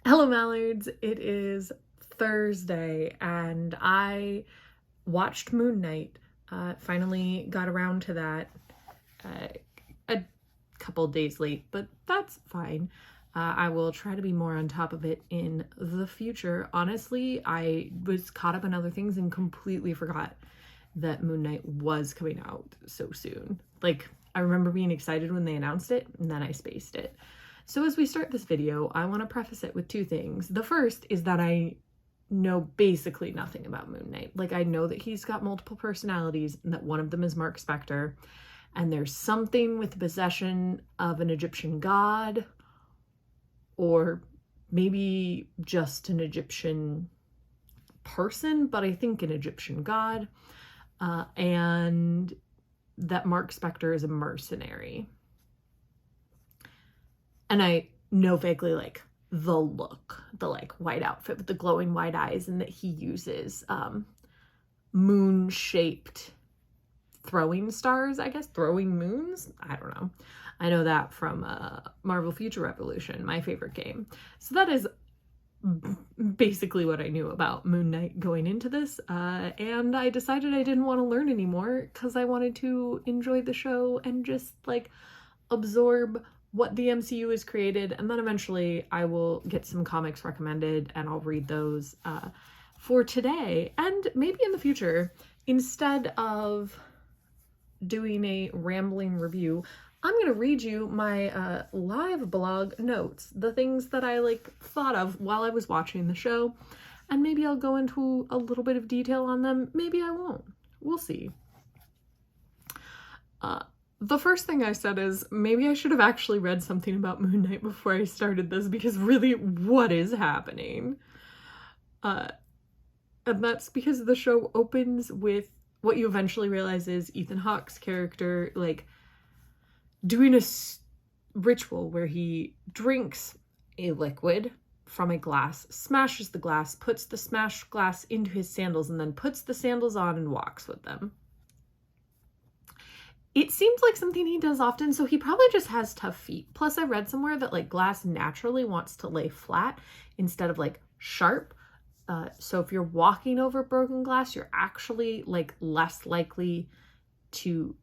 Hello, Mallards. It is Thursday, and I watched Moon Knight. Finally got around to that a couple days late, but that's fine. I will try to be more on top of it in the future. Honestly, I was caught up in other things and completely forgot that Moon Knight was coming out so soon. Like, I remember being excited when they announced it, and then I spaced it. So as we start this video, I want to preface it with two things. The first is that I know basically nothing about Moon Knight. Like, I know that he's got multiple personalities and that one of them is Mark Spector, and there's something with the possession of an Egyptian god, or maybe just an Egyptian person, but I think an Egyptian god, and that Mark Spector is a mercenary. And I know vaguely, like, the look, the, like, white outfit with the glowing white eyes, and that he uses moon-shaped throwing stars, I guess, throwing moons? I don't know. I know that from Marvel Future Revolution, my favorite game. So that is basically what I knew about Moon Knight going into this, and I decided I didn't want to learn anymore because I wanted to enjoy the show and just, like, absorb what the MCU has created, and then eventually I will get some comics recommended and I'll read those for today, and maybe in the future, instead of doing a rambling review, I'm gonna read you my live blog notes, the things that I thought of while I was watching the show, and maybe I'll go into a little bit of detail on them, maybe I won't, we'll see. The first thing I said is maybe I should have actually read something about Moon Knight before I started this, because really, what is happening? And that's because the show opens with what you eventually realize is Ethan Hawke's character, like, doing a ritual where he drinks a liquid from a glass, smashes the glass, puts the smashed glass into his sandals, and then puts the sandals on and walks with them. It seems like something he does often, so he probably just has tough feet. Plus, I read somewhere that, like, glass naturally wants to lay flat instead of, like, sharp. So if you're walking over broken glass, you're actually, like, less likely to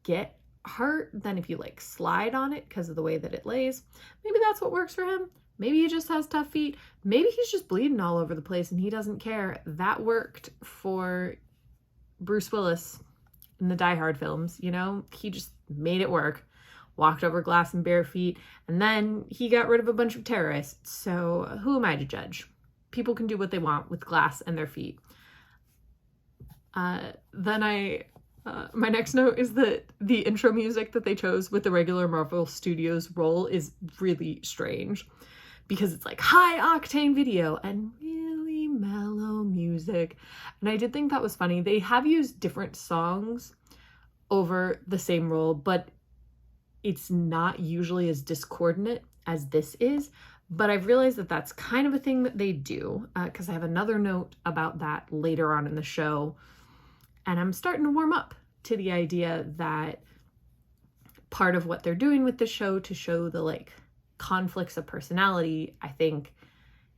get hurt than if you, like, slide on it because of the way that it lays. Maybe that's what works for him. Maybe he just has tough feet. Maybe he's just bleeding all over the place and he doesn't care. That worked for Bruce Willis in the Die Hard films, you know? He just made it work. Walked over glass in bare feet, and then he got rid of a bunch of terrorists. So who am I to judge? People can do what they want with glass and their feet. My next note is that the intro music that they chose with the regular Marvel Studios role is really strange, because it's like high octane video and really mellow music. And I did think that was funny. They have used different songs over the same role, but it's not usually as discordant as this is. But I've realized that that's kind of a thing that they do, because I have another note about that later on in the show. And I'm starting to warm up to the idea that part of what they're doing with the show to show the, like, conflicts of personality, I think,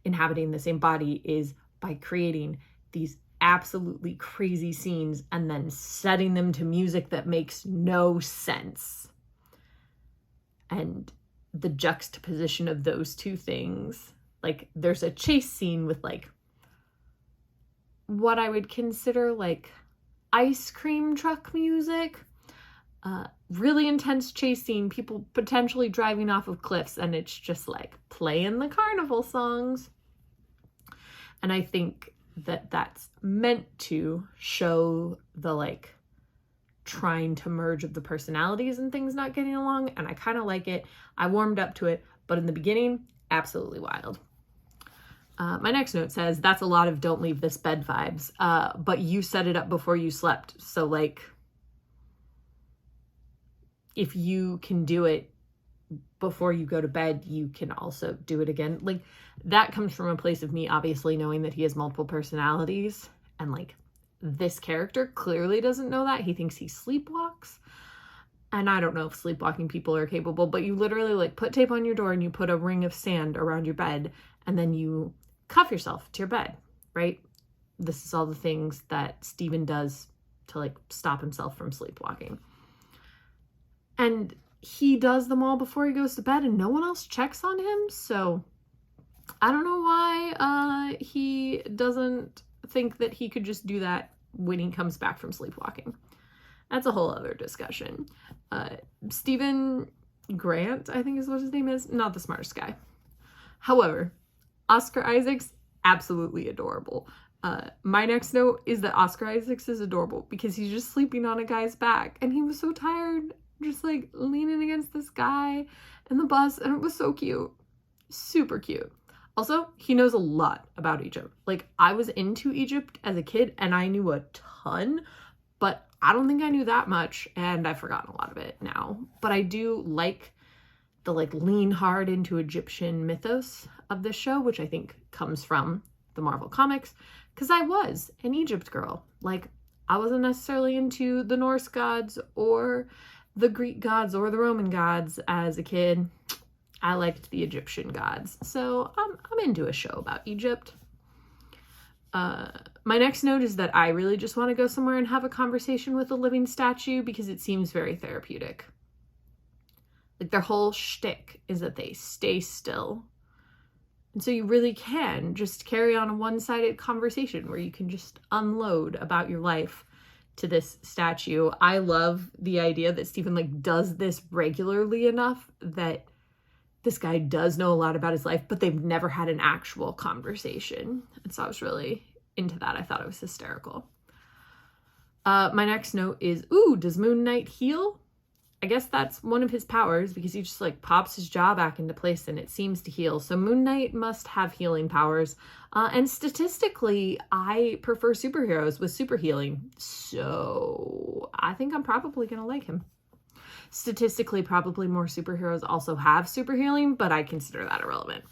inhabiting the same body, is by creating these absolutely crazy scenes and then setting them to music that makes no sense. And the juxtaposition of those two things, like, there's a chase scene with, like, what I would consider, like, ice cream truck music, really intense chase scene, people potentially driving off of cliffs, and it's just like playing the carnival songs. And I think that that's meant to show the, like, trying to merge of the personalities and things not getting along, and I kind of like it. I warmed up to it, but in the beginning, absolutely wild. My next note says, that's a lot of don't leave this bed vibes, but you set it up before you slept, so, like, if you can do it before you go to bed, you can also do it again. Like, that comes from a place of me obviously knowing that he has multiple personalities, and, like, this character clearly doesn't know that. He thinks he sleepwalks, and I don't know if sleepwalking people are capable, but you literally, like, put tape on your door and you put a ring of sand around your bed, and then you cuff yourself to your bed, right? This is all the things that Stephen does to like stop himself from sleepwalking. And he does them all before he goes to bed, and no one else checks on him. So I don't know why he doesn't think that he could just do that when he comes back from sleepwalking. That's a whole other discussion. Stephen Grant, I think is what his name is, not the smartest guy. However, Oscar Isaacs, absolutely adorable. My next note is that Oscar Isaacs is adorable because he's just sleeping on a guy's back, and he was so tired, just like leaning against this guy in the bus, and it was so cute. Super cute. Also, he knows a lot about Egypt. Like, I was into Egypt as a kid and I knew a ton, but I don't think I knew that much, and I've forgotten a lot of it now. But I do like the like lean hard into Egyptian mythos of this show, which I think comes from the Marvel comics, because I was an Egypt girl. Like, I wasn't necessarily into the Norse gods or the Greek gods or the Roman gods as a kid. I liked the Egyptian gods. So I'm into a show about Egypt. My next note is that I really just want to go somewhere and have a conversation with a living statue because it seems very therapeutic. Like, their whole shtick is that they stay still. And so you really can just carry on a one-sided conversation where you can just unload about your life to this statue. I love the idea that Stephen like does this regularly enough that this guy does know a lot about his life, but they've never had an actual conversation. And so I was really into that. I thought it was hysterical. My next note is, ooh, does Moon Knight heal? I guess that's one of his powers because he just like pops his jaw back into place and it seems to heal. So Moon Knight must have healing powers. And statistically, I prefer superheroes with super healing. So I think I'm probably going to like him. Statistically, probably more superheroes also have super healing, but I consider that irrelevant.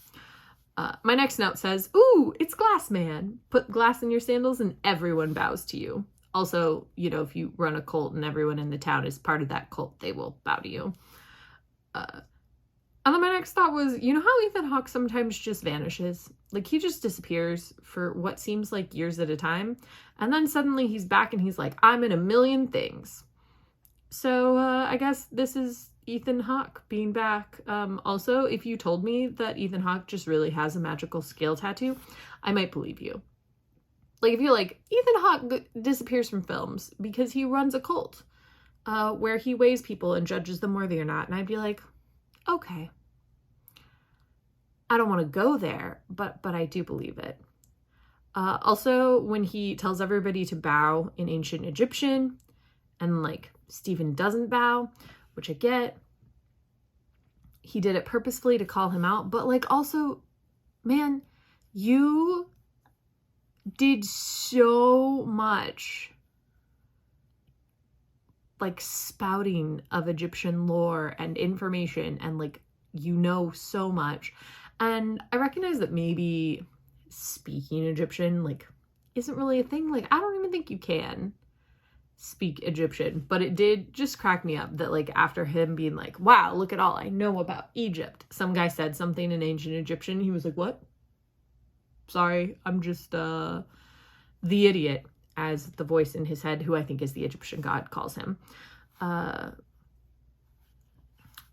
My next note says, ooh, it's Glass Man. Put glass in your sandals and everyone bows to you. Also, you know, if you run a cult and everyone in the town is part of that cult, they will bow to you. And then my next thought was, you know how Ethan Hawke sometimes just vanishes? Like, he just disappears for what seems like years at a time. And then suddenly he's back and he's like, I'm in a million things. So I guess this is Ethan Hawke being back. Also, if you told me that Ethan Hawke just really has a magical scale tattoo, I might believe you. Like, if you're like, Ethan Hawke disappears from films because he runs a cult where he weighs people and judges them worthy or not. And I'd be like, okay. I don't want to go there, but I do believe it. Also, when he tells everybody to bow in ancient Egyptian and like Stephen doesn't bow, which I get. He did it purposefully to call him out, but like also, man, you did so much like spouting of Egyptian lore and information and like, you know, so much. And I recognize that maybe speaking Egyptian like isn't really a thing. Like, I don't even think you can speak Egyptian, but it did just crack me up that like after him being like, wow, look at all I know about Egypt, some guy said something in ancient Egyptian. He was like, what? Sorry, I'm just the idiot, as the voice in his head, who I think is the Egyptian god, calls him. My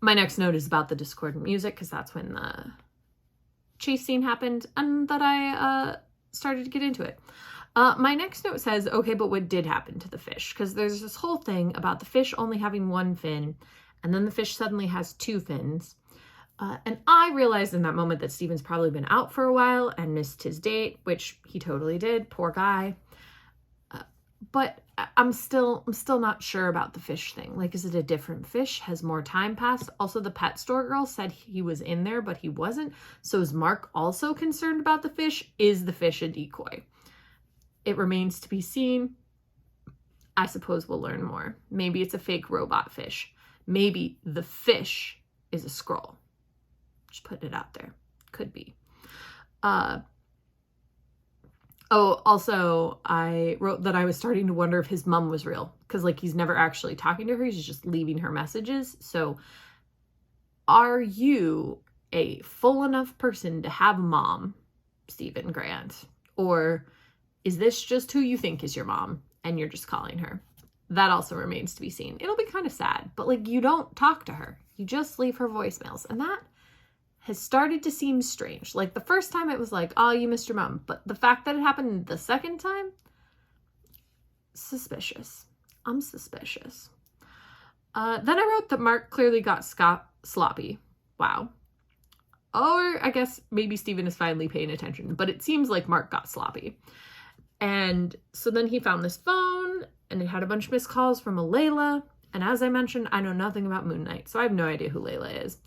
next note is about the discordant music, because that's when the chase scene happened and that I started to get into it. My next note says, okay, but what did happen to the fish? Because there's this whole thing about the fish only having one fin, and then the fish suddenly has two fins. And I realized in that moment that Stephen's probably been out for a while and missed his date, which he totally did. Poor guy. But I'm still not sure about the fish thing. Like, is it a different fish? Has more time passed? Also, the pet store girl said he was in there, but he wasn't. So is Mark also concerned about the fish? Is the fish a decoy? It remains to be seen. I suppose we'll learn more. Maybe it's a fake robot fish. Maybe the fish is a Skrull. Just putting it out there. Could be. Also, I wrote that I was starting to wonder if his mom was real. Because, like, he's never actually talking to her. He's just leaving her messages. So, are you a full enough person to have a mom, Stephen Grant? Or is this just who you think is your mom and you're just calling her? That also remains to be seen. It'll be kind of sad, but like, you don't talk to her. You just leave her voicemails. And that has started to seem strange. Like the first time it was like, oh, you missed your mom. But the fact that it happened the second time, suspicious. I'm suspicious. Then I wrote that Mark clearly got sloppy. Wow. Or I guess maybe Stephen is finally paying attention, but it seems like Mark got sloppy. And so then he found this phone and it had a bunch of missed calls from a Layla. And as I mentioned, I know nothing about Moon Knight, so I have no idea who Layla is.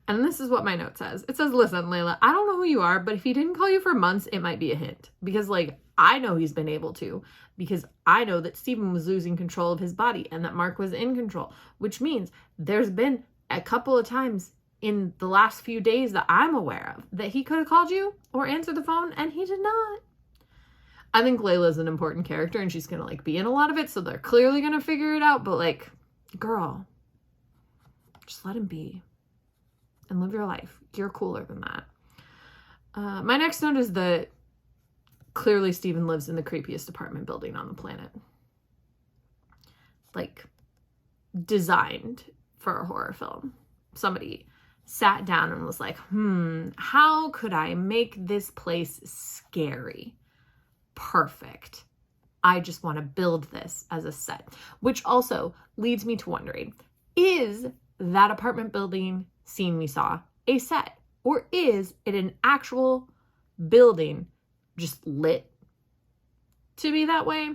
And this is what my note says. It says, listen, Layla, I don't know who you are, but if he didn't call you for months, it might be a hint. Because, like, I know he's been able to. Because I know that Stephen was losing control of his body and that Mark was in control. Which means there's been a couple of times in the last few days that I'm aware of that he could have called you or answered the phone, and he did not. I think Layla's an important character, and she's going to, like, be in a lot of it, so they're clearly going to figure it out. But, like, girl, just let him be. And live your life. You're cooler than that. My next note is that clearly Stephen lives in the creepiest apartment building on the planet. Like, designed for a horror film. Somebody sat down and was like, how could I make this place scary? Perfect. I just want to build this as a set. Which also leads me to wondering, is that apartment building scene we saw a set, or is it an actual building just lit to be that way?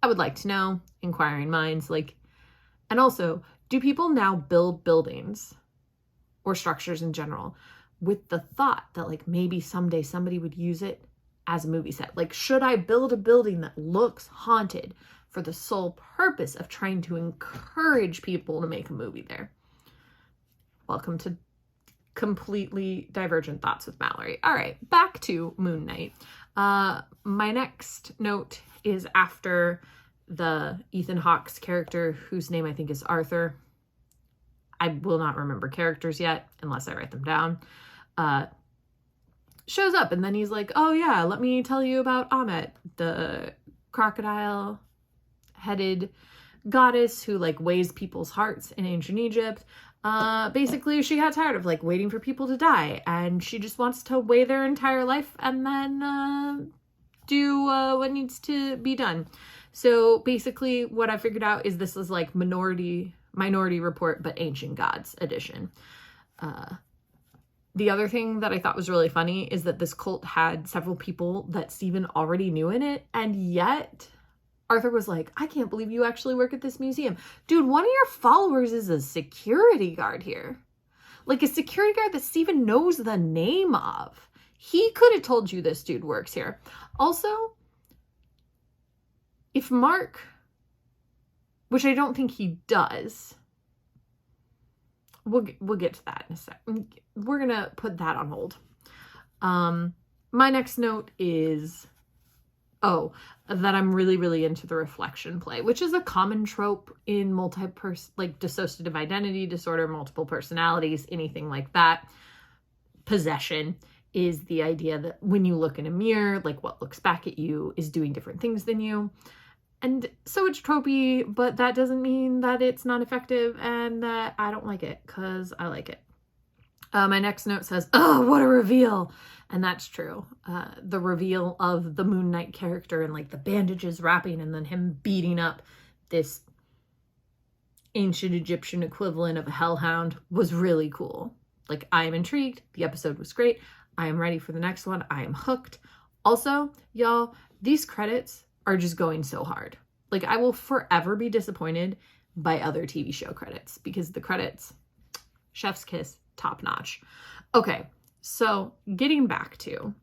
I would like to know. Inquiring minds. Like, and also, do people now build buildings or structures in general with the thought that like maybe someday somebody would use it as a movie set? Like, should I build a building that looks haunted for the sole purpose of trying to encourage people to make a movie there? Welcome to completely divergent thoughts with Mallory. All right, back to Moon Knight. My next note is after the Ethan Hawke's character, whose name I think is Arthur. I will not remember characters yet unless I write them down. Shows up and then he's like, oh yeah, let me tell you about Amet, the crocodile-headed goddess who like weighs people's hearts in ancient Egypt. Basically she got tired of like waiting for people to die and she just wants to weigh their entire life and then do what needs to be done. So basically what I figured out is this is like Minority Report but Ancient Gods edition. The other thing that I thought was really funny is that this cult had several people that Stephen already knew in it, and yet Arthur was like, I can't believe you actually work at this museum. Dude, one of your followers is a security guard here. Like a security guard that Stephen knows the name of. He could have told you this dude works here. Also, if Mark, which I don't think he does, we'll get to that in a second. We're going to put that on hold. My next note is, that I'm really, really into the reflection play, which is a common trope in like dissociative identity disorder, multiple personalities, anything like that. Possession is the idea that when you look in a mirror, like what looks back at you is doing different things than you. And so it's tropey, but that doesn't mean that it's not effective and that I don't like it, because I like it. My next note says, oh, what a reveal. And that's true. The reveal of the Moon Knight character and like the bandages wrapping and then him beating up this ancient Egyptian equivalent of a hellhound was really cool. Like, I am intrigued. The episode was great. I am ready for the next one. I am hooked. Also, y'all, these credits are just going so hard. Like, I will forever be disappointed by other TV show credits because the credits, chef's kiss, top notch. Okay, so getting back to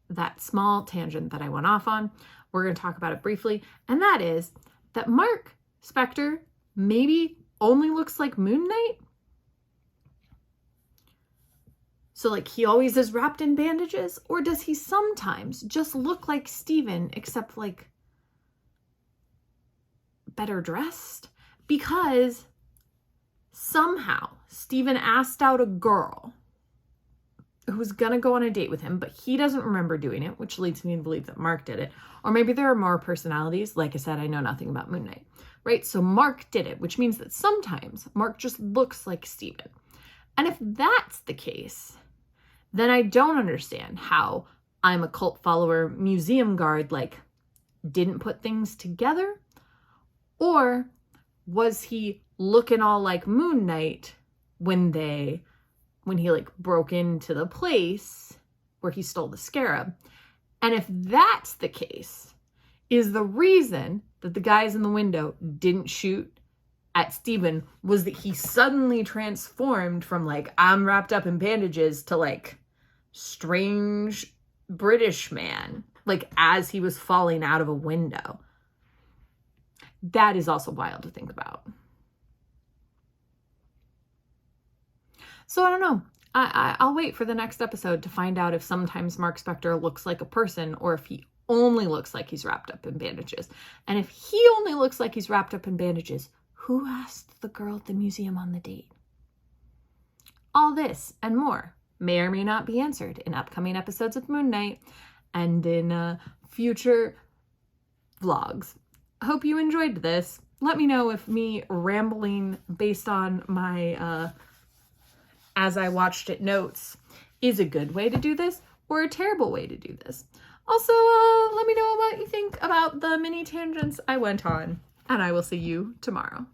that small tangent that I went off on, we're going to talk about it briefly, and that is that Mark Spector maybe only looks like Moon Knight. So like he always is wrapped in bandages, or does he sometimes just look like Stephen except like better dressed? Because somehow Stephen asked out a girl who's gonna go on a date with him, but he doesn't remember doing it, which leads me to believe that Mark did it. Or maybe there are more personalities. Like I said, I know nothing about Moon Knight, right? So Mark did it, which means that sometimes Mark just looks like Steven. And if that's the case, then I don't understand how I'm a cult follower museum guard, like, didn't put things together. Or was he looking all like Moon Knight when he like broke into the place where he stole the scarab? And if that's the case, is the reason that the guys in the window didn't shoot at Steven was that he suddenly transformed from like, I'm wrapped up in bandages to like strange British man, like as he was falling out of a window? That is also wild to think about. So I don't know. I'll wait for the next episode to find out if sometimes Mark Spector looks like a person or if he only looks like he's wrapped up in bandages. And if he only looks like he's wrapped up in bandages, who asked the girl at the museum on the date? All this and more may or may not be answered in upcoming episodes of Moon Knight and in future vlogs. I hope you enjoyed this. Let me know if me rambling based on my as I watched it notes is a good way to do this or a terrible way to do this. Also, let me know what you think about the mini tangents I went on, and I will see you tomorrow.